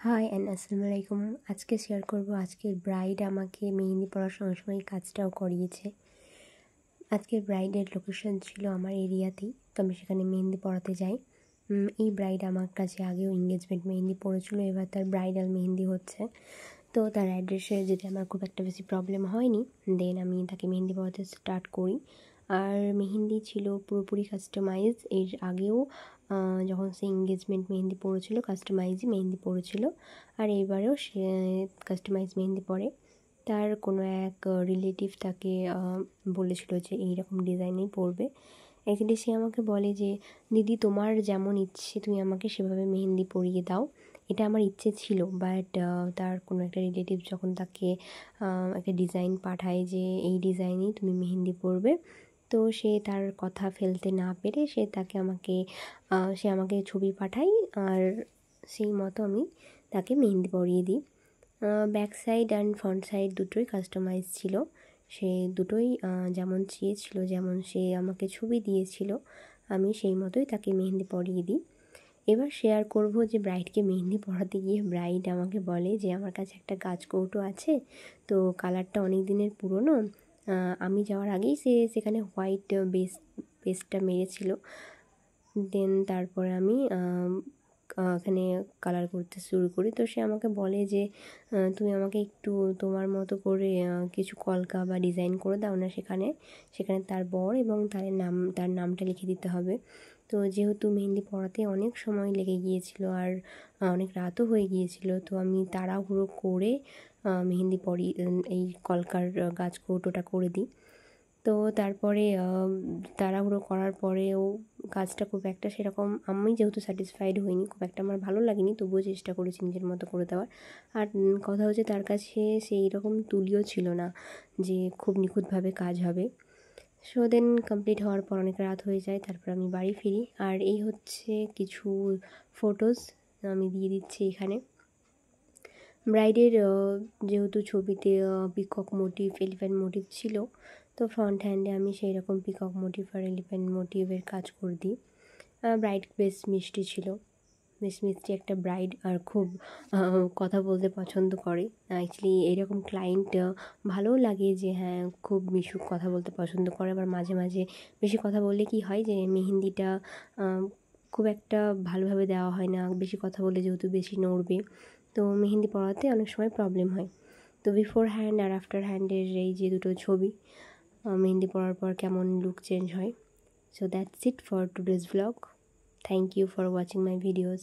High and আসসালামু আলাইকুম। আজকে শেয়ার করব আজকের ব্রাইড আমাকে মেহেন্দি পড়ার সময় কাজটাও করিয়েছে। আজকের ব্রাইডের লোকেশন ছিল আমার এরিয়াতেই, তো আমি সেখানে মেহেন্দি পড়াতে যাই। এই ব্রাইড আমার কাছে আগেও এঙ্গেজমেন্ট মেহেন্দি পড়েছিল, এবার তার ব্রাইডাল মেহেন্দি হচ্ছে। তো তার অ্যাড্রেসে যেতে আমার খুব একটা বেশি প্রবলেম হয়নি। দেন আমি তাকে মেহেন্দি পড়াতে স্টার্ট করি। আর মেহেন্দি ছিল পুরোপুরি কাস্টমাইজ। এর আগেও যখন সে এঙ্গেজমেন্ট মেহেন্দি পড়েছিল কাস্টমাইজই মেহেন্দি পড়েছিল, আর এইবারেও সে কাস্টমাইজ মেহেন্দি পরে। তার কোনো এক রিলেটিভ তাকে বলেছিল যে এইরকম ডিজাইনেই পরবে। অ্যাকচুয়ালি সে আমাকে বলে যে, দিদি তোমার যেমন ইচ্ছে তুমি আমাকে সেভাবে মেহেন্দি পরিয়ে দাও। এটা আমার ইচ্ছে ছিল, বাট তার কোনো একটা রিলেটিভ যখন তাকে একটা ডিজাইন পাঠায় যে এই ডিজাইনেই তুমি মেহেন্দি পরবে, তো সে তার কথা ফেলতে না পেরে সে আমাকে ছবি পাঠায়, আর সেই মতো আমি তাকে মেহেন্দি পরিয়ে দিই। Back side and front side দুটোই কাস্টমাইজ ছিল। সে দুটোই যেমন চেয়েছিল, যেমন সে আমাকে ছবি দিয়েছিল, আমি সেই মতোই তাকে মেহেন্দি পরিয়ে দিই। এবার শেয়ার করব যে ব্রাইডকে মেহেন্দি পরাতে গিয়ে ব্রাইড আমাকে বলে যে আমার কাছে একটা গাছকৌটো আছে, তো কালারটা অনেক দিনের পুরনো। আমি যাওয়ার আগেই সে সেখানে হোয়াইট পেস্টটা মেরেছিল। দেন তারপরে আমি এখানে কালার করতে শুরু করি। তো সে আমাকে বলে যে তুমি আমাকে একটু তোমার মতো করে কিছু কলকা বা ডিজাইন করে দাও না, সেখানে তার বর এবং তার নামটা লিখে দিতে হবে। তো যেহেতু মেহেন্দি পড়াতে অনেক সময় লেগে গিয়েছিল আর অনেক রাতও হয়ে গিয়েছিল, তো আমি তাড়াহুড়ো করে মেহেন্দি এই কলকার গাছকৌটোটা করে দিই। তো তারপরে তাড়াহুড়ো করার পরেও কাজটা খুব একটা সেরকম, আমি যেহেতু স্যাটিসফাইড হইনি, খুব একটা আমার ভালো লাগেনি, তবুও চেষ্টা করেছি নিজের মতো করে দেওয়ার। আর কথা হচ্ছে তার কাছে সেই রকম তুলিও ছিল না যে খুব নিখুঁতভাবে কাজ হবে। সো দেন কমপ্লিট হওয়ার পর অনেক রাত হয়ে যায়, তারপর আমি বাড়ি ফিরি। আর এই হচ্ছে কিছু ফটোজ আমি দিয়ে দিচ্ছি এখানে। ব্রাইডের যেহেতু ছবিতে পিকক মোটিভ, এলিফ্যান্ট মোটিভ ছিল, তো ফ্রন্ট হ্যান্ডে আমি সেই রকম পিকক মোটিভ আর এলিফ্যান্ট মোটিভের কাজ করে দিই। ব্রাইড বেশ মিষ্টি ছিল, বেশ মিষ্টি একটা ব্রাইড, আর খুব কথা বলতে পছন্দ করে। অ্যাকচুয়ালি এরকম ক্লায়েন্ট ভালোও লাগে যে হ্যাঁ খুব মিশুক, কথা বলতে পছন্দ করে। আবার মাঝে মাঝে বেশি কথা বললে কি হয় যে মেহেন্দিটা খুব একটা ভালোভাবে দেওয়া হয় না, বেশি কথা বললে যেহেতু বেশি নড়বে, তো মেহেন্দি পড়াতে অনেক সময় প্রবলেম হয়। তো বিফোর হ্যান্ড আর আফটার হ্যান্ডের এই যে দুটো ছবি, মেহেন্দি পড়ার পর কেমন লুক চেঞ্জ হয়। So that's it for today's vlog. Thank you for watching my videos.